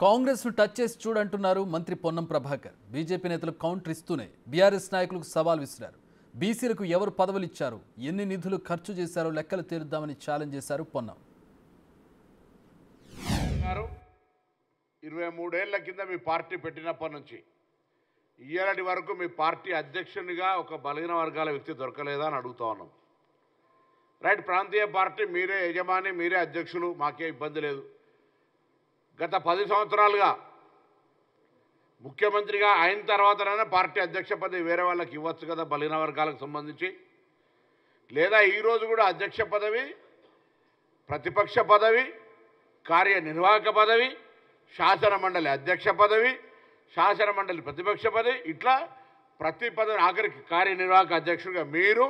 కాంగ్రెస్ ను టచ్ చేసి చూడంటున్నారు మంత్రి పొన్నం ప్రభాకర్. బీజేపీ నేతలు కౌంటర్ ఇస్తూనే బీఆర్ఎస్ నాయకులకు సవాల్ విసిరారు. బీసీలకు ఎవరు పదవులు ఇచ్చారు, ఎన్ని నిధులు ఖర్చు చేశారో లెక్కలు తేలుద్దామని ఛాలెంజ్ చేశారు పొన్నం. 23 ఏళ్ల కింద మీ పార్టీ పెట్టినప్పటి నుంచి ఇయ్యాలటి వరకు మీ పార్టీ అధ్యక్షునిగా ఒక బలహీన వర్గాల వ్యక్తి దొరకలేదా అని అడుగుతా ఉన్నాం. రైట్, ప్రాంతీయ పార్టీ మీరే యజమాని, మీరే అధ్యక్షులు, మాకే ఇబ్బంది లేదు. గత 10 సంవత్సరాలుగా ముఖ్యమంత్రిగా అయిన తర్వాతనైనా పార్టీ అధ్యక్ష పదవి వేరే వాళ్ళకి ఇవ్వచ్చు కదా, బలహీన వర్గాలకు సంబంధించి. లేదా ఈరోజు కూడా అధ్యక్ష పదవి, ప్రతిపక్ష పదవి, కార్యనిర్వాహక పదవి, శాసన మండలి అధ్యక్ష పదవి, శాసన మండలి ప్రతిపక్ష పదవి, ఇట్లా ప్రతి పదవి, ఆఖరికి కార్యనిర్వాహక అధ్యక్షుడిగా మీరు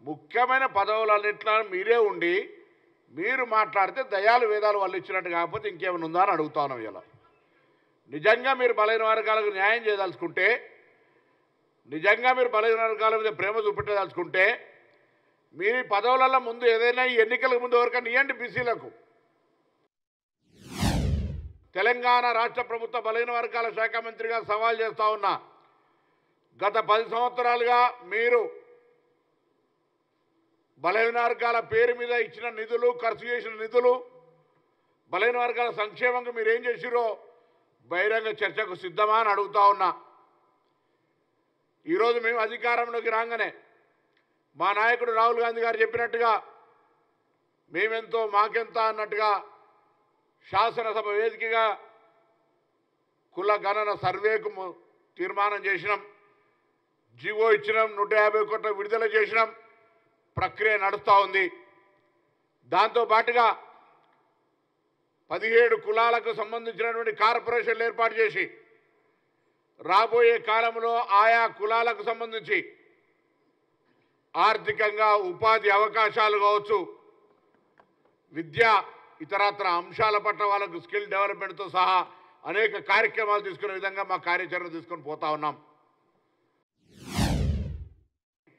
ముఖ్యమైన పదవులన్నింటిలో మీరే ఉండి మీరు మాట్లాడితే దయాలు వేదాలు వాళ్ళు ఇచ్చినట్టు కాకపోతే ఇంకేమైనా ఉందా అని అడుగుతా ఉన్నాం. ఇలా నిజంగా మీరు బలహీన వర్గాలకు న్యాయం చేయదలుచుకుంటే, నిజంగా మీరు బలహీన వర్గాల మీద ప్రేమ చూపెట్టదలుచుకుంటే మీరు పదవులలో ముందు ఏదైనా ఈ ఎన్నికలకు ముందు ఎవరికైనా ఇవ్వండి. బీసీలకు తెలంగాణ రాష్ట్ర ప్రభుత్వ బలహీన వర్గాల శాఖ మంత్రిగా సవాల్ చేస్తూ ఉన్నా. గత 10 సంవత్సరాలుగా మీరు బలహీన వర్గాల పేరు మీద ఇచ్చిన నిధులు, ఖర్చు చేసిన నిధులు, బలహీన వర్గాల సంక్షేమంగా మీరు ఏం చేసిరో బహిరంగ చర్చకు సిద్ధమా అని అడుగుతా ఉన్నా. ఈరోజు మేము అధికారంలోకి రాగానే మా నాయకుడు రాహుల్ గాంధీ గారు చెప్పినట్టుగా మేమెంతో మాకెంత అన్నట్టుగా శాసనసభ వేదికగా కుల గణన సర్వేకు తీర్మానం చేసినాం, జీవో ఇచ్చినాం, 150 కోట్ల విడుదల చేసినాం. ప్రక్రియ నడుస్తూ ఉంది. దాంతోపాటుగా 17 కులాలకు సంబంధించినటువంటి కార్పొరేషన్లు ఏర్పాటు చేసి రాబోయే కాలంలో ఆయా కులాలకు సంబంధించి ఆర్థికంగా ఉపాధి అవకాశాలు కావచ్చు, విద్య, ఇతరత్ర అంశాల పట్ల వాళ్ళకు స్కిల్ డెవలప్మెంట్తో సహా అనేక కార్యక్రమాలు తీసుకునే విధంగా మా కార్యాచరణ తీసుకొని పోతా ఉన్నాం.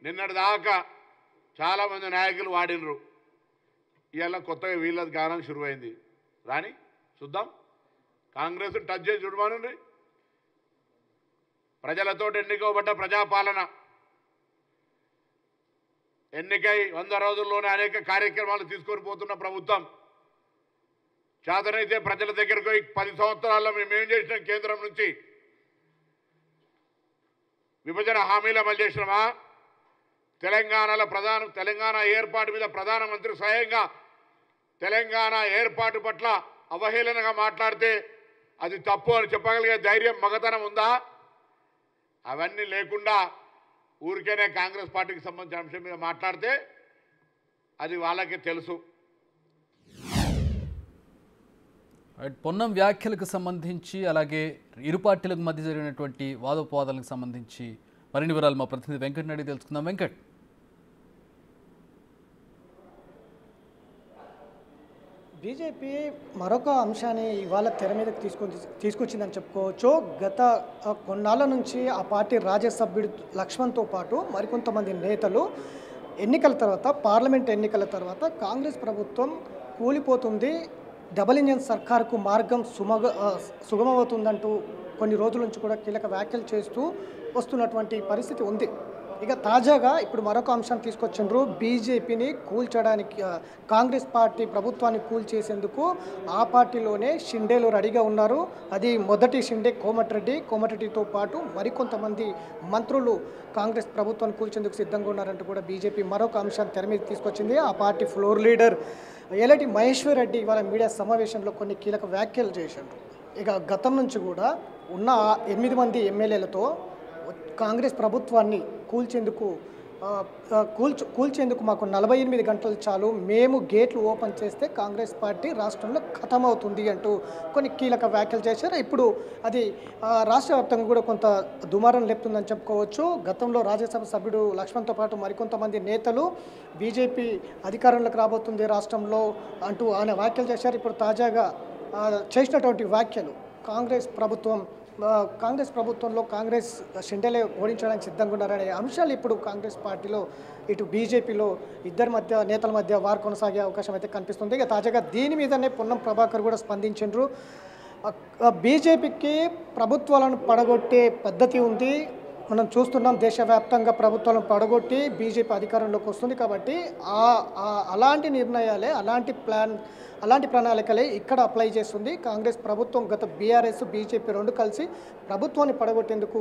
నిన్నటి దాకా చాలామంది నాయకులు వాడినరు, ఇవాళ కొత్తగా వీళ్ళది గానం శురువైంది. రాని చూద్దాం, కాంగ్రెస్ టచ్ చేసి చూడమనండి. ప్రజలతో ఎన్నికబడ్డ ప్రజాపాలన, ఎన్నికై 100 రోజుల్లోనే అనేక కార్యక్రమాలు తీసుకొని పోతున్న ప్రభుత్వం. చేతనైతే ప్రజల దగ్గరకు 10 సంవత్సరాల్లో మేమేం చేసినాం, కేంద్రం నుంచి విభజన హామీలు అమలు చేసినామా, తెలంగాణ ఏర్పాటు మీద ప్రధానమంత్రి స్వయంగా తెలంగాణ ఏర్పాటు పట్ల అవహేళనగా మాట్లాడితే అది తప్పు అని చెప్పగలిగే ధైర్యం, మగతనం ఉందా? అవన్నీ లేకుండా ఊరికేనే కాంగ్రెస్ పార్టీకి సంబంధించిన అంశం మీద మాట్లాడితే అది వాళ్ళకే తెలుసు. పొన్నం వ్యాఖ్యలకు సంబంధించి, అలాగే ఇరు పార్టీలకు మధ్య జరిగినటువంటి వాదోపవాదాలకు సంబంధించి మరిన్ని వివరాలు మా ప్రతినిధి వెంకట్ నడి తెలుసుకుందాం. వెంకట్, బీజేపీ మరొక అంశాన్ని ఇవాళ తెర మీదకి తీసుకొచ్చిందని చెప్పుకోవచ్చు. గత కొన్నాళ్ళ నుంచి ఆ పార్టీ రాజ్యసభ్యుడు లక్ష్మణ్తో పాటు మరికొంతమంది నేతలు ఎన్నికల తర్వాత, పార్లమెంట్ ఎన్నికల తర్వాత కాంగ్రెస్ ప్రభుత్వం కూలిపోతుంది, డబుల్ ఇంజన్ సర్కారుకు మార్గం సుగమవుతుందంటూ కొన్ని రోజుల నుంచి కూడా కీలక వ్యాఖ్యలు చేస్తూ వస్తున్నటువంటి పరిస్థితి ఉంది. ఇక తాజాగా ఇప్పుడు మరొక అంశాన్ని తీసుకొచ్చిండ్రు. బీజేపీని కూల్చడానికి, కాంగ్రెస్ పార్టీ ప్రభుత్వాన్ని కూల్చేసేందుకు ఆ పార్టీలోనే షిండేలు రెడీగా ఉన్నారు. అది మొదటి షిండే కోమటిరెడ్డితో పాటు మరికొంతమంది మంత్రులు కాంగ్రెస్ ప్రభుత్వాన్ని కూల్చేందుకు సిద్ధంగా ఉన్నారంటూ కూడా బీజేపీ మరొక అంశాన్ని తెర మీద తీసుకొచ్చింది. ఆ party floor leader Eleti Maheshwar Reddy ఇవాళ మీడియా సమావేశంలో కొన్ని కీలక వ్యాఖ్యలు చేశారు. ఇక గతం నుంచి కూడా ఉన్న 8 మంది ఎమ్మెల్యేలతో కాంగ్రెస్ ప్రభుత్వాన్ని కూల్చేందుకు మాకు 48 గంటలు చాలు, మేము గేట్లు ఓపెన్ చేస్తే కాంగ్రెస్ పార్టీ రాష్ట్రంలో ఖతమవుతుంది అంటూ కొన్ని కీలక వ్యాఖ్యలు చేశారు. ఇప్పుడు అది రాష్ట్ర వ్యాప్తంగా కూడా కొంత దుమారం లేపుతుందని చెప్పుకోవచ్చు. గతంలో రాజ్యసభ సభ్యుడు లక్ష్మణ్తో పాటు మరికొంతమంది నేతలు బీజేపీ అధికారంలోకి రాబోతుంది రాష్ట్రంలో అంటూ ఆయన వ్యాఖ్యలు చేశారు. ఇప్పుడు తాజాగా చేసినటువంటి వ్యాఖ్యలు కాంగ్రెస్ ప్రభుత్వంలో కాంగ్రెస్ షిండేలే ఓడించడానికి సిద్ధంగా ఉన్నారనే అంశాలు ఇప్పుడు కాంగ్రెస్ పార్టీలో, ఇటు బీజేపీలో నేతల మధ్య వారు కొనసాగే అవకాశం అయితే కనిపిస్తుంది. ఇక తాజాగా దీని మీదనే పొన్నం ప్రభాకర్ కూడా స్పందించారు. బీజేపీకి ప్రభుత్వాలను పడగొట్టే పద్ధతి ఉంది. మనం చూస్తున్నాం దేశవ్యాప్తంగా ప్రభుత్వాలను పడగొట్టి బీజేపీ అధికారంలోకి వస్తుంది. కాబట్టి అలాంటి నిర్ణయాలే, అలాంటి ప్రణాళికలే ఇక్కడ అప్లై చేస్తుంది కాంగ్రెస్ ప్రభుత్వం. గత బీఆర్ఎస్ బీజేపీ రెండు కలిసి ప్రభుత్వాన్ని పడగొట్టేందుకు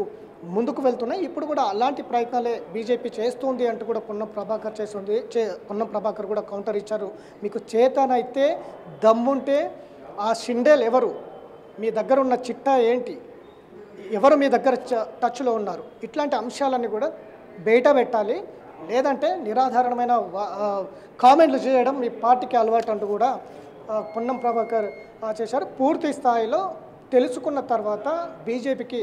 ముందుకు వెళ్తున్నాయి. ఇప్పుడు కూడా అలాంటి ప్రయత్నాలే బీజేపీ చేస్తుంది అంటూ కూడా పొన్నం ప్రభాకర్ కూడా కౌంటర్ ఇచ్చారు. మీకు చేతనైతే దమ్ముంటే ఆ షిండేల్ ఎవరు, మీ దగ్గర ఉన్న చిట్టా ఏంటి, ఎవరు మీ దగ్గర టచ్లో ఉన్నారు, ఇట్లాంటి అంశాలన్నీ కూడా బయట పెట్టాలి. లేదంటే నిరాధారణమైన కామెంట్లు చేయడం మీ పార్టీకి అలవాటు అంటూ కూడా పొన్నం ప్రభాకర్ చేశారు. పూర్తి స్థాయిలో తెలుసుకున్న తర్వాత బీజేపీకి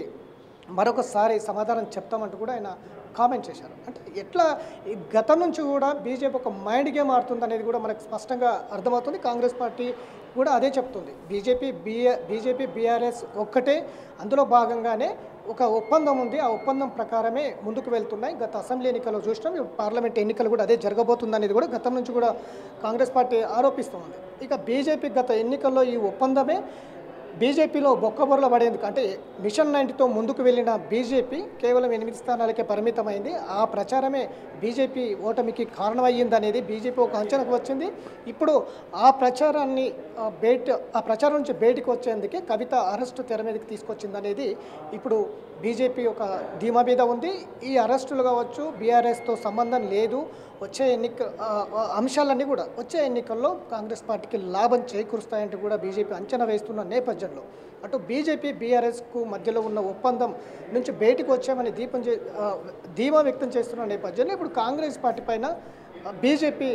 మరొకసారి సమాధానం చెప్తామంటూ కూడా ఆయన కామెంట్ చేశారు. అంటే ఎట్లా గతం నుంచి కూడా బీజేపీ ఒక మైండ్ గేమ్ ఆడుతుంది అనేది కూడా మనకు స్పష్టంగా అర్థమవుతుంది. కాంగ్రెస్ పార్టీ కూడా అదే చెప్తుంది. బీజేపీ బీఆర్ఎస్ ఒక్కటే, అందులో భాగంగానే ఒక ఒప్పందం ఉంది. ఆ ఒప్పందం ప్రకారమే ముందుకు వెళ్తున్నాయి. గత అసెంబ్లీ ఎన్నికల్లో చూసినాం, పార్లమెంట్ ఎన్నికలు కూడా అదే జరగబోతుంది అనేది కూడా గతం నుంచి కూడా కాంగ్రెస్ పార్టీ ఆరోపిస్తుంది. ఇక బీజేపీ గత ఎన్నికల్లో ఈ ఒప్పందమే బీజేపీలో బొక్కబొరల పడేందుకు, అంటే మిషన్ 90తో ముందుకు వెళ్ళిన బీజేపీ కేవలం 8 స్థానాలకే పరిమితమైంది. ఆ ప్రచారమే బీజేపీ ఓటమికి కారణమయ్యింది అనేది బీజేపీ ఒక అంచనాకు వచ్చింది. ఇప్పుడు ఆ ప్రచారం నుంచి బయటకు వచ్చేందుకే కవిత అరెస్టు తెర మీదకి తీసుకొచ్చింది అనేది ఇప్పుడు బీజేపీ ఒక ధీమా మీద ఉంది. ఈ అరెస్టులు కావచ్చు, బీఆర్ఎస్తో సంబంధం లేదు, వచ్చే అంశాలన్నీ కూడా వచ్చే ఎన్నికల్లో కాంగ్రెస్ పార్టీకి లాభం చేకూరుస్తాయంటూ కూడా బీజేపీ అంచనా వేస్తున్న నేపథ్యంలో అటు బీజేపీ బీఆర్ఎస్కు మధ్యలో ఉన్న ఒప్పందం నుంచి బయటకు వచ్చామని ధీమా వ్యక్తం చేస్తున్న నేపథ్యంలో ఇప్పుడు కాంగ్రెస్ పార్టీ పైన బీజేపీ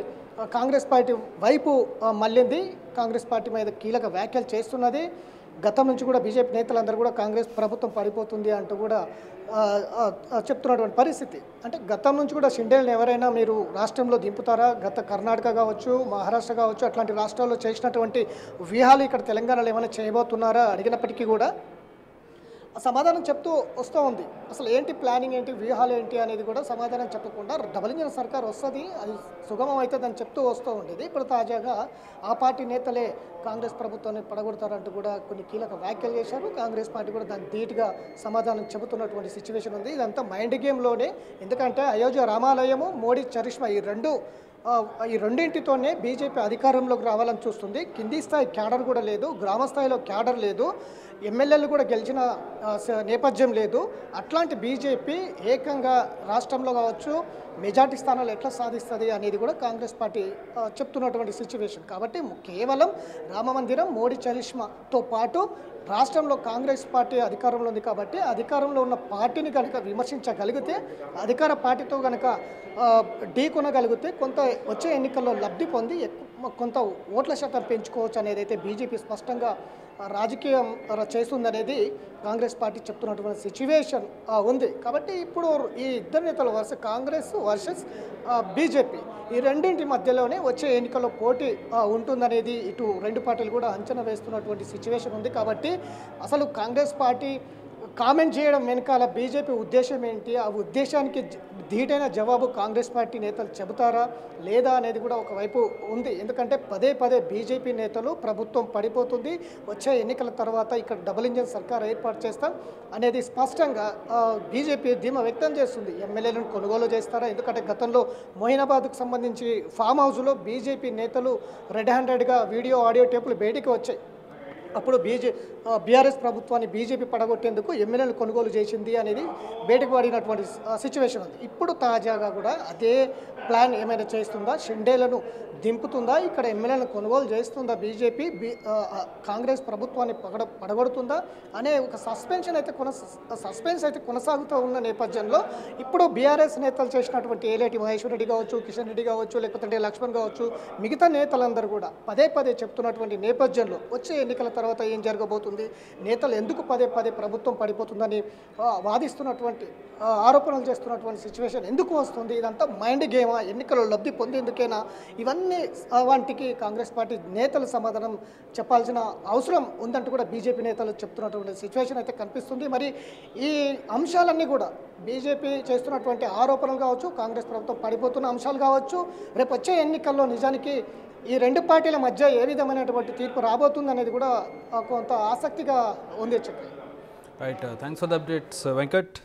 కాంగ్రెస్ పార్టీ వైపు మళ్ళింది. కాంగ్రెస్ పార్టీ మీద కీలక వ్యాఖ్యలు చేస్తున్నది. గతం నుంచి కూడా బీజేపీ నేతలందరూ కూడా కాంగ్రెస్ ప్రభుత్వం పడిపోతుంది అంటూ కూడా చెప్తున్నటువంటి పరిస్థితి. అంటే గతం నుంచి కూడా షిండేల్ని ఎవరైనా మీరు రాష్ట్రంలో దింపుతారా? గత కర్ణాటక కావచ్చు, మహారాష్ట్ర కావచ్చు, అట్లాంటి రాష్ట్రాల్లో చేసినటువంటి వ్యూహాలు ఇక్కడ తెలంగాణలో ఏమైనా చేయబోతున్నారా అడిగినప్పటికీ కూడా సమాధానం చెప్తూ వస్తూ ఉంది. అసలు ఏంటి ప్లానింగ్ ఏంటి, వ్యూహాలు ఏంటి అనేది కూడా సమాధానం చెప్పకుండా డబుల్ ఇంజిన్ సర్కార్ వస్తుంది, అది సుగమం అవుతుంది అని చెప్తూ వస్తూ ఉండేది. ఇప్పుడు తాజాగా ఆ పార్టీ నేతలే కాంగ్రెస్ ప్రభుత్వాన్ని పడగొడతారంటూ కూడా కొన్ని కీలక వ్యాఖ్యలు చేశారు. కాంగ్రెస్ పార్టీ కూడా దానికి ధీటుగా సమాధానం చెబుతున్నటువంటి సిచ్యువేషన్ ఉంది. ఇదంతా మైండ్ గేమ్లోనే. ఎందుకంటే అయోధ్య రామాలయము, మోడీ చరిష్మా ఈ రెండింటితోనే బీజేపీ అధికారంలోకి రావాలని చూస్తుంది. కింది స్థాయి క్యాడర్ కూడా లేదు, గ్రామ స్థాయిలో క్యాడర్ లేదు, ఎమ్మెల్యేలు కూడా గెలిచిన నేపథ్యం లేదు. అట్లాంటి బీజేపీ ఏకంగా రాష్ట్రంలో కావచ్చు మెజార్టీ స్థానాలు ఎట్లా సాధిస్తుంది అనేది కూడా కాంగ్రెస్ పార్టీ చెప్తున్నటువంటి సిచ్యువేషన్. కాబట్టి కేవలం రామమందిరం, మోడీ చరిష్మాతో పాటు రాష్ట్రంలో కాంగ్రెస్ పార్టీ అధికారంలో ఉంది. కాబట్టి అధికారంలో ఉన్న పార్టీని కనుక విమర్శించగలిగితే, అధికార పార్టీతో కనుక ఢీకొనగలిగితే కొంత వచ్చే ఎన్నికల్లో లబ్ధి పొంది కొంత ఓట్ల శాతం పెంచుకోవచ్చు అనేది అయితే బీజేపీ స్పష్టంగా రాజకీయం చేస్తుందనేది కాంగ్రెస్ పార్టీ చెప్తున్నటువంటి సిచ్యువేషన్ ఉంది. కాబట్టి ఇప్పుడు ఈ ఇద్దరు నేతల కాంగ్రెస్ వర్సెస్ బీజేపీ, ఈ రెండింటి మధ్యలోనే వచ్చే ఎన్నికల్లో పోటీ ఉంటుందనేది ఇటు రెండు పార్టీలు కూడా అంచనా వేస్తున్నటువంటి సిచ్యువేషన్ ఉంది. కాబట్టి అసలు కాంగ్రెస్ పార్టీ కామెంట్ చేయడం వెనకాల బీజేపీ ఉద్దేశం ఏంటి, ఆ ఉద్దేశానికి ధీటైన జవాబు కాంగ్రెస్ పార్టీ నేతలు చెబుతారా లేదా అనేది కూడా ఒకవైపు ఉంది. ఎందుకంటే పదే బీజేపీ నేతలు ప్రభుత్వం పడిపోతుంది, వచ్చే ఎన్నికల తర్వాత ఇక్కడ డబుల్ ఇంజిన్ సర్కార్ ఏర్పాటు చేస్తాం అనేది స్పష్టంగా బీజేపీ ధీమా వ్యక్తం చేస్తుంది. ఎమ్మెల్యేలను కొనుగోలు చేస్తారా? ఎందుకంటే గతంలో మొయినాబాద్కు సంబంధించి ఫామ్ హౌస్లో బీజేపీ నేతలు రెడ్ హ్యాండెడ్గా వీడియో ఆడియో టేపులు బయటికి వచ్చాయి. అప్పుడు బీఆర్ఎస్ ప్రభుత్వాన్ని బీజేపీ పడగొట్టేందుకు ఎమ్మెల్యేలు కొనుగోలు చేసింది అనేది బయటకు పడినటువంటి సిచ్యువేషన్ ఉంది. ఇప్పుడు తాజాగా కూడా అదే ప్లాన్ ఏమైనా చేస్తుందా, షిండేలను దింపుతుందా, ఇక్కడ ఎమ్మెల్యేలను కొనుగోలు చేస్తుందా బీజేపీ, కాంగ్రెస్ ప్రభుత్వాన్ని పడగొడుతుందా అనే ఒక సస్పెన్స్ అయితే కొనసాగుతూ ఉన్న నేపథ్యంలో ఇప్పుడు బీఆర్ఎస్ నేతలు చేసినటువంటి ఏలేటి మహేశ్వర్ రెడ్డి కావచ్చు, కిషన్ రెడ్డి కావచ్చు, లేకపోతే లక్ష్మణ్ కావచ్చు, మిగతా నేతలందరూ కూడా పదే చెప్తున్నటువంటి నేపథ్యంలో వచ్చే ఎన్నికల తర్వాత ఏం జరగబోతుంది, నేతలు ఎందుకు పదే ప్రభుత్వం పడిపోతుందని వాదిస్తున్నటువంటి ఆరోపణలు చేస్తున్నటువంటి సిచ్యువేషన్ ఎందుకు వస్తుంది, ఇదంతా మైండ్ గేమా, ఎన్నికల్లో లబ్ధి పొందేందుకేనా, ఇవన్నీ వాటికి కాంగ్రెస్ పార్టీ నేతలు సమాధానం చెప్పాల్సిన అవసరం ఉందంటూ కూడా బీజేపీ నేతలు చెప్తున్నటువంటి సిచ్యువేషన్ అయితే కనిపిస్తుంది. మరి ఈ అంశాలన్నీ కూడా బీజేపీ చేస్తున్నటువంటి ఆరోపణలు కావచ్చు, కాంగ్రెస్ ప్రభుత్వం పడిపోతున్న అంశాలు కావచ్చు, రేపు వచ్చే ఎన్నికల్లో నిజానికి ఈ రెండు పార్టీల మధ్య ఏ విధమైనటువంటి తీర్పు రాబోతుంది అనేది కూడా కొంత ఆసక్తిగా ఉంది. Right, thanks for the updates Venkat.